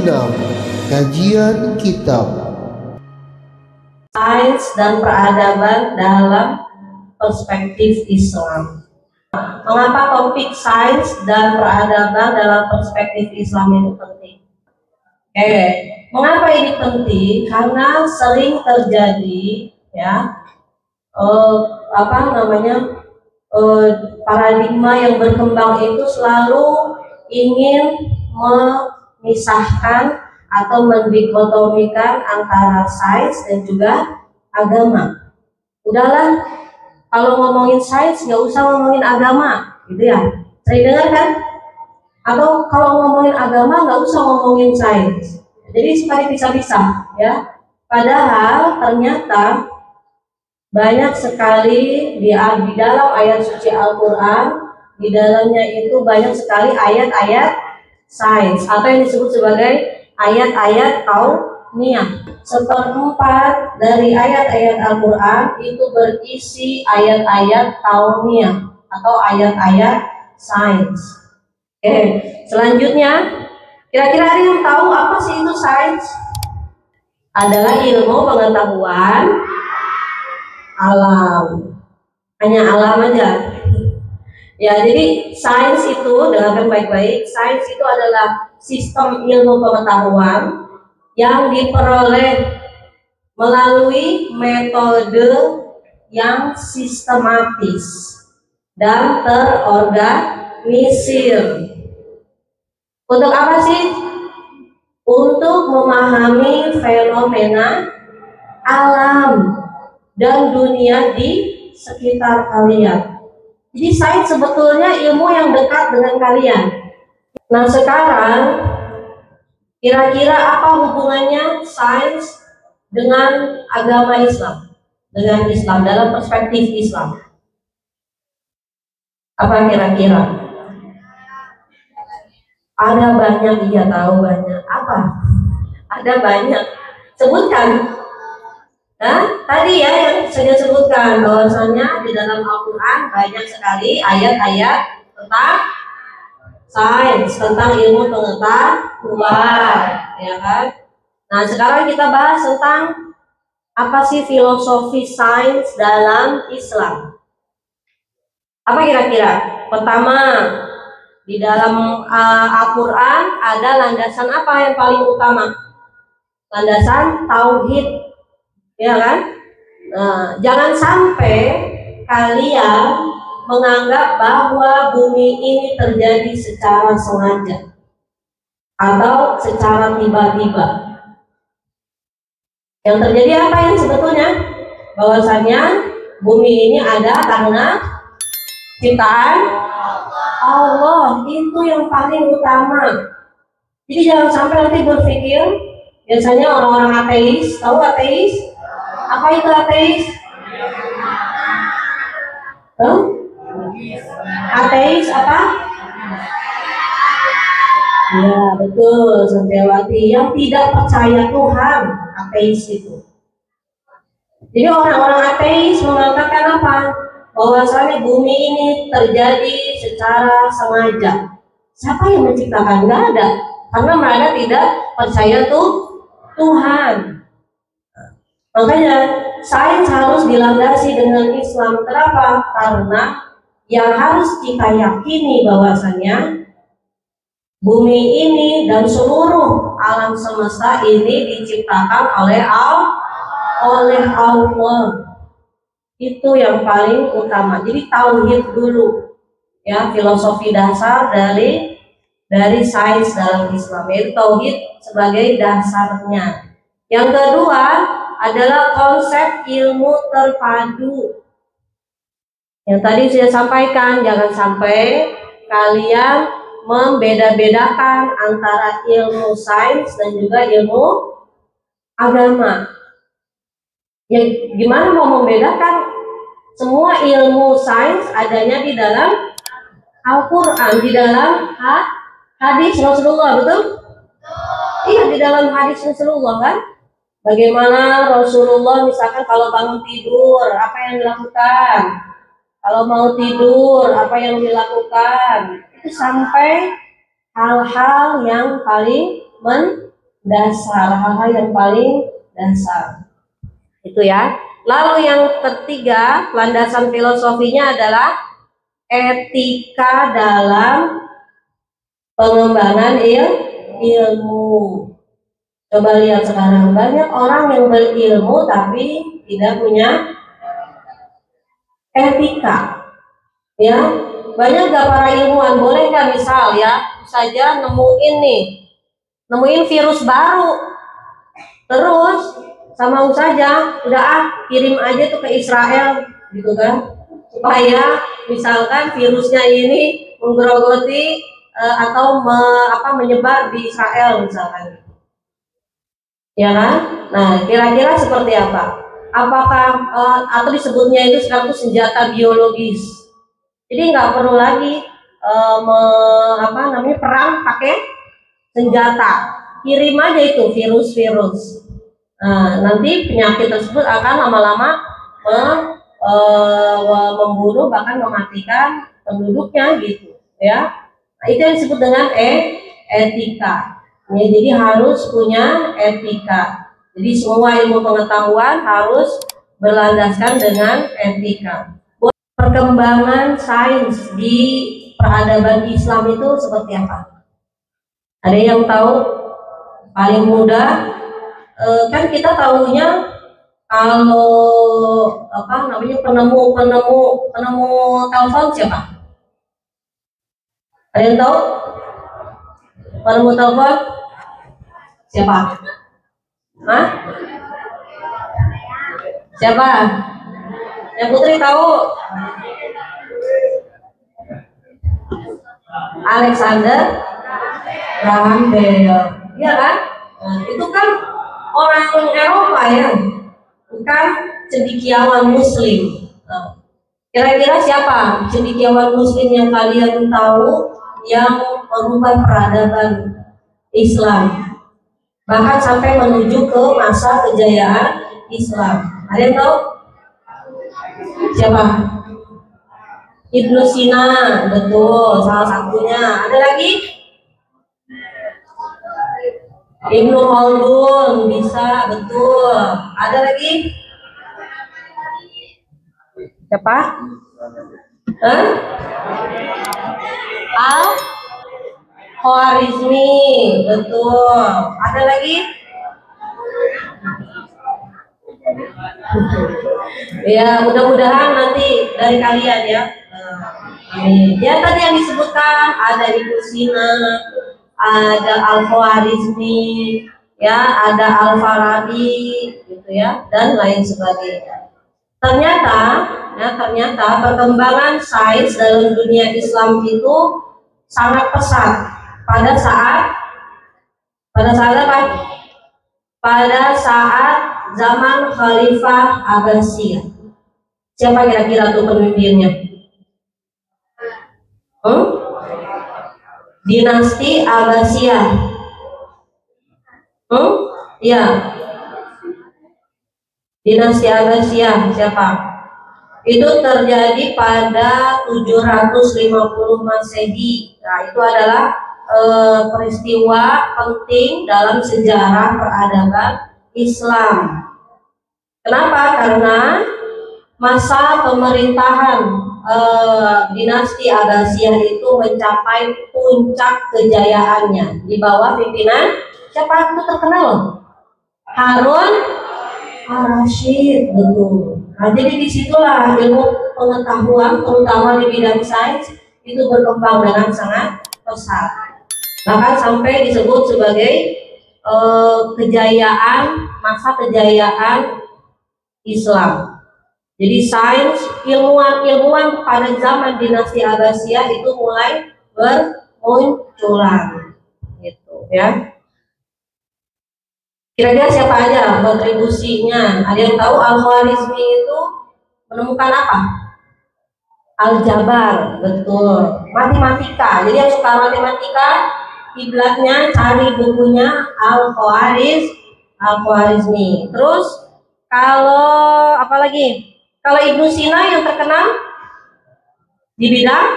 6. Kajian Kitab Sains dan Peradaban dalam Perspektif Islam. Mengapa topik sains dan peradaban dalam perspektif Islam itu penting? Mengapa ini penting? Karena sering terjadi paradigma yang berkembang itu selalu ingin memisahkan atau mendikotomikan antara sains dan juga agama. Udahlah, kalau ngomongin sains nggak usah ngomongin agama, gitu ya. Sering dengar kan? Atau kalau ngomongin agama nggak usah ngomongin sains. Jadi supaya bisa-bisa, ya. Padahal ternyata banyak sekali di dalam ayat suci Al-Quran, di dalamnya itu banyak sekali ayat-ayat sains atau yang disebut sebagai ayat-ayat kauniyah. 1/4 dari ayat-ayat Al-Quran itu berisi ayat-ayat kauniyah atau ayat-ayat sains. Selanjutnya, kira-kira ada yang tahu apa sih itu sains? Adalah ilmu pengetahuan alam. Hanya alam aja. Ya, jadi sains itu, dengarkan baik-baik, sains itu adalah sistem ilmu pengetahuan yang diperoleh melalui metode yang sistematis dan terorganisir. Untuk apa sih? Untuk memahami fenomena alam dan dunia di sekitar kalian. Jadi sains sebetulnya ilmu yang dekat dengan kalian. Nah, sekarang kira-kira apa hubungannya sains dengan agama Islam, dengan Islam dalam perspektif Islam? Apa kira-kira? Ada banyak, iya tahu banyak. Apa? Ada banyak. Sebutkan. Nah, tadi ya yang saya sebutkan bahwasanya di dalam Al-Quran banyak sekali ayat-ayat tentang sains, tentang ilmu pengetahuan, ya kan? Nah, sekarang kita bahas tentang apa sih filosofi sains dalam Islam. Apa kira-kira? Pertama, di dalam Al-Quran ada landasan apa yang paling utama? Landasan tauhid. Ya kan? Nah, jangan sampai kalian menganggap bahwa bumi ini terjadi secara sengaja atau secara tiba-tiba. Yang terjadi apa yang sebetulnya? Bahwasanya bumi ini ada karena ciptaan Allah, itu yang paling utama. Jadi jangan sampai nanti berpikir, biasanya orang-orang ateis, tahu ateis? Apa itu ateis? Ateis apa? Ya, betul, Santiawati, yang tidak percaya Tuhan, ateis itu. Jadi orang-orang ateis mengatakan apa? Bahwasanya bumi ini terjadi secara sengaja. Siapa yang menciptakan? Nggak ada, karena mereka tidak percaya Tuhan. Makanya sains harus dilandasi dengan Islam. Kenapa? Karena yang harus kita yakini bahwasanya bumi ini dan seluruh alam semesta ini diciptakan oleh Allah. Itu yang paling utama. Jadi tauhid dulu, ya, filosofi dasar dari sains dalam Islam, yaitu tauhid sebagai dasarnya. Yang kedua adalah konsep ilmu terpadu. Yang tadi saya sampaikan, jangan sampai kalian membeda-bedakan antara ilmu sains dan juga ilmu agama. Ya, gimana mau membedakan? Semua ilmu sains adanya di dalam Al-Quran, di dalam hadis Rasulullah, betul? Iya, di dalam hadis Rasulullah kan? Bagaimana Rasulullah misalkan kalau bangun tidur, apa yang dilakukan? Kalau mau tidur, apa yang dilakukan? Itu sampai hal-hal yang paling dasar, hal-hal yang paling dasar. Itu ya. Lalu yang ketiga, landasan filosofinya adalah etika dalam pengembangan ilmu. Coba lihat sekarang, banyak orang yang berilmu tapi tidak punya etika. Ya, banyak gak para ilmuwan, boleh nggak misal ya, saja nemuin virus baru, terus sama saja udah kirim aja tuh ke Israel gitu kan, supaya misalkan virusnya ini menggerogoti atau menyebar di Israel misalkan, ya kan? Nah, kira-kira seperti apa? Apakah atau disebutnya itu sekarang itu senjata biologis? Jadi nggak perlu lagi perang pakai senjata, kirim aja itu virus-virus. Nah, nanti penyakit tersebut akan lama-lama membunuh bahkan mematikan penduduknya gitu, ya. Nah, itu yang disebut dengan etika. Ya, jadi harus punya etika. Jadi semua ilmu pengetahuan harus berlandaskan dengan etika. Perkembangan sains di peradaban Islam itu seperti apa? Ada yang tahu? Paling mudah kan kita tahunya kalau penemu telepon siapa? Ada yang tahu? Penemu telepon siapa? Hah? Siapa? Yang Putri tahu? Alexander Graham Bell, iya kan? Nah, itu kan orang Eropa ya, bukan cendekiawan Muslim. Nah, kira-kira siapa cendekiawan Muslim yang kalian tahu yang merubah peradaban Islam, bahkan sampai menuju ke masa kejayaan Islam? Ada yang tahu? Siapa? Ibnu Sina, betul, salah satunya. Ada lagi? Ibnu Khaldun, bisa, betul. Ada lagi? Siapa? Al-Khwarizmi, betul. Ada lagi? Ya, mudah-mudahan nanti dari kalian ya. Ya tadi yang disebutkan ada Ibnu Sina, ada Al-Khwarizmi, ya, ada Al-Farabi, gitu ya, dan lain sebagainya. Ternyata perkembangan sains dalam dunia Islam itu sangat pesat pada saat apa? Pada saat zaman Khalifah Abbasiyah. Siapa kira-kira tuh pemimpinnya? Dinasti Abbasiyah. Ya. Dinasti Abbasiyah siapa? Itu terjadi pada 750 Masehi. Nah, itu adalah peristiwa penting dalam sejarah peradaban Islam. Kenapa? Karena masa pemerintahan dinasti Abbasiyah itu mencapai puncak kejayaannya di bawah pimpinan siapa itu terkenal? Harun Ar-Rasyid, betul. Nah, jadi disitulah ilmu pengetahuan terutama di bidang sains itu berkembang dengan sangat pesat, bahkan sampai disebut sebagai masa kejayaan Islam. Jadi sains, ilmuwan pada zaman dinasti Abbasiyah itu mulai bermunculan, gitu ya. Kira-kira siapa aja kontribusinya? Ada yang tahu? Al-Khwarizmi itu menemukan apa? Aljabar, betul. Matematika. Jadi yang suka matematika, kiblatnya cari bukunya Al-Khwarizmi. Terus kalau apa lagi? Kalau Ibnu Sina yang terkenal di bidang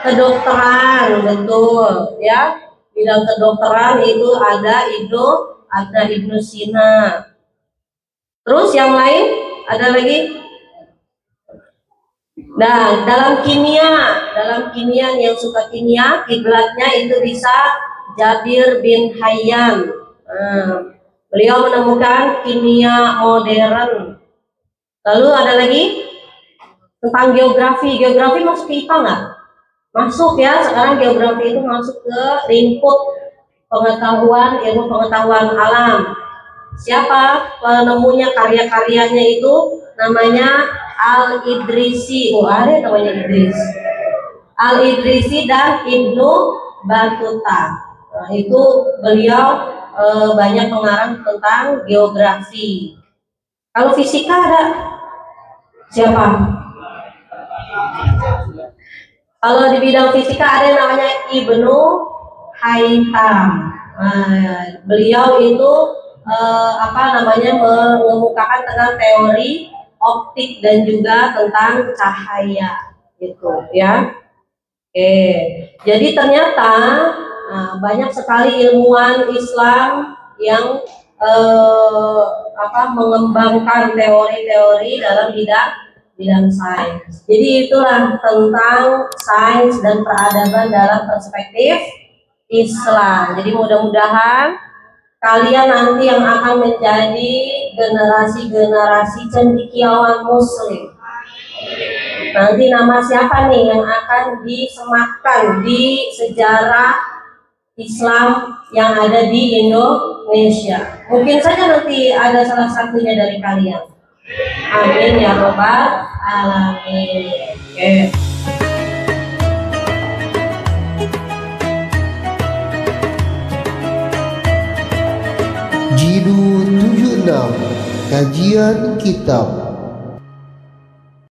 kedokteran, betul ya. bidang kedokteran itu ada Ibnu Sina. Terus yang lain ada lagi. Nah, dalam kimia yang suka kimia, kiblatnya itu bisa Jabir bin Hayyan. Beliau menemukan kimia modern. Lalu ada lagi tentang geografi. Geografi masuk ke IPA nggak? Masuk ya. Sekarang geografi itu masuk ke lingkup ilmu pengetahuan alam. Siapa penemunya, karya-karyanya itu namanya Al-Idrisi. Oh, ada namanya Idris. Al-Idrisi dan Ibnu Battuta. Nah, itu beliau banyak mengarang tentang geografi. Kalau fisika ada siapa? Kalau di bidang fisika ada yang namanya Ibnu Haytham. Nah, beliau itu mengemukakan tentang teori optik dan juga tentang cahaya gitu ya. Oke, jadi ternyata banyak sekali ilmuwan Islam yang mengembangkan teori-teori dalam bidang sains. Jadi itulah tentang sains dan peradaban dalam perspektif Islam. Jadi mudah-mudahan kalian nanti yang akan menjadi generasi-generasi cendekiawan Muslim. Nanti nama siapa nih yang akan disematkan di sejarah Islam yang ada di Indonesia? Mungkin saja nanti ada salah satunya dari kalian. Amin ya robbal alamin. Okay. Jidu 76 Kajian Kitab